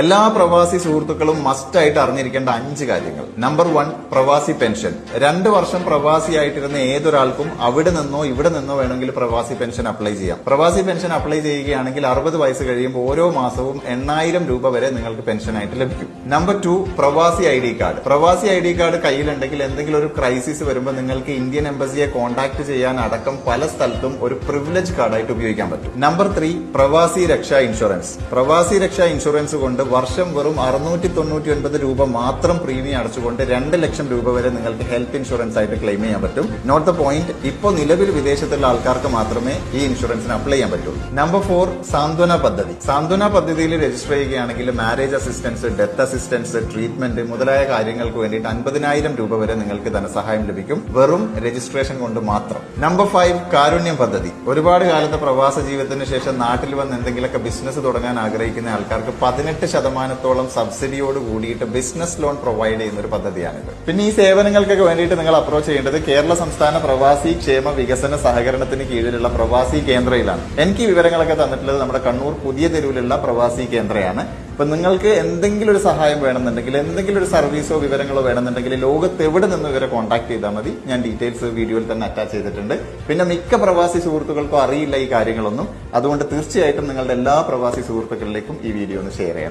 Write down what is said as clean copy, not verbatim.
എല്ലാ പ്രവാസി സുഹൃത്തുക്കളും മസ്റ്റ് ആയിട്ട് അറിഞ്ഞിരിക്കേണ്ട 5 കാര്യങ്ങൾ. നമ്പർ 1, പ്രവാസി പെൻഷൻ. 2 വർഷം പ്രവാസിയായിട്ടിരുന്ന ഏതൊരാൾക്കും അവിടെ നിന്നോ ഇവിടെ നിന്നോ വേണമെങ്കിൽ പ്രവാസി പെൻഷൻ അപ്ലൈ ചെയ്യാം. പ്രവാസി പെൻഷൻ അപ്ലൈ ചെയ്യുകയാണെങ്കിൽ 60 വയസ്സ് കഴിയുമ്പോൾ ഓരോ മാസവും 8000 രൂപ വരെ നിങ്ങൾക്ക് പെൻഷനായിട്ട് ലഭിക്കും. നമ്പർ 2, പ്രവാസി ID കാർഡ്. പ്രവാസി ID കാർഡ് കയ്യിലുണ്ടെങ്കിൽ എന്തെങ്കിലും ഒരു ക്രൈസിസ് വരുമ്പോൾ നിങ്ങൾക്ക് ഇന്ത്യൻ എംബസിയെ കോൺടാക്ട് ചെയ്യാൻ അടക്കം പല സ്ഥലത്തും ഒരു പ്രിവിലേജ് കാർഡായിട്ട് ഉപയോഗിക്കാൻ പറ്റും. നമ്പർ 3, പ്രവാസി രക്ഷാ ഇൻഷുറൻസ്. പ്രവാസി രക്ഷാ ഇൻഷുറൻസ് കൊണ്ട് വർഷം വെറും 699 രൂപ മാത്രം പ്രീമിയം അടച്ചുകൊണ്ട് 2 ലക്ഷം രൂപ വരെ നിങ്ങൾക്ക് ഹെൽത്ത് ഇൻഷുറൻസ് ആയിട്ട് ക്ലെയിം ചെയ്യാൻ പറ്റും. നോട്ട് ദ പോയിന്റ്, ഇപ്പോൾ നിലവിൽ വിദേശത്തുള്ള ആൾക്കാർക്ക് മാത്രമേ ഈ ഇൻഷുറൻസിന് അപ്ലൈ ചെയ്യാൻ പറ്റുള്ളൂ. നമ്പർ 4, സാന്ത്വന പദ്ധതി. സാന്ത്വന പദ്ധതിയിൽ രജിസ്റ്റർ ചെയ്യുകയാണെങ്കിൽ marriage assistance, death assistance, treatment മുതലായ കാര്യങ്ങൾക്ക് വേണ്ടിയിട്ട് 50,000 രൂപ വരെ നിങ്ങൾക്ക് ധനസഹായം ലഭിക്കും, വെറും രജിസ്ട്രേഷൻ കൊണ്ട് മാത്രം. നമ്പർ 5, കാരുണ്യം പദ്ധതി. ഒരുപാട് കാലത്തെ പ്രവാസ ജീവിതത്തിന് ശേഷം നാട്ടിൽ വന്ന് എന്തെങ്കിലുമൊക്കെ ബിസിനസ് തുടങ്ങാൻ ആഗ്രഹിക്കുന്ന ആൾക്കാർക്ക് 18% സബ്സിഡിയോട് കൂടിയിട്ട് ബിസിനസ് ലോൺ പ്രൊവൈഡ് ചെയ്യുന്ന ഒരു പദ്ധതിയാണിത്. പിന്നെ ഈ സേവനങ്ങൾക്കൊക്കെ വേണ്ടിയിട്ട് നിങ്ങൾ അപ്രോച്ച് ചെയ്യേണ്ടത് കേരള സംസ്ഥാന പ്രവാസി ക്ഷേമ വികസന സഹകരണത്തിന് കീഴിലുള്ള പ്രവാസി കേന്ദ്രയിലാണ്. എനിക്ക് ഈ വിവരങ്ങളൊക്കെ തന്നിട്ടുള്ളത് നമ്മുടെ കണ്ണൂർ പുതിയ തെരുവിലുള്ള പ്രവാസി കേന്ദ്രയാണ്. അപ്പൊ നിങ്ങൾക്ക് എന്തെങ്കിലും ഒരു സഹായം വേണമെന്നുണ്ടെങ്കിൽ, എന്തെങ്കിലും ഒരു സർവീസോ വിവരങ്ങളോ വേണമെന്നുണ്ടെങ്കിൽ ലോകത്ത് എവിടെ നിന്ന് ഇവരെ കോൺടാക്ട് ചെയ്താൽ മതി. ഞാൻ ഡീറ്റെയിൽസ് വീഡിയോയിൽ തന്നെ അറ്റാച്ച് ചെയ്തിട്ടുണ്ട്. പിന്നെ മിക്ക പ്രവാസി സുഹൃത്തുക്കൾക്കും അറിയില്ല ഈ കാര്യങ്ങളൊന്നും. അതുകൊണ്ട് തീർച്ചയായിട്ടും നിങ്ങളുടെ എല്ലാ പ്രവാസി സുഹൃത്തുക്കളിലേക്കും ഈ വീഡിയോ ഒന്ന് ഷെയർ ചെയ്യണം.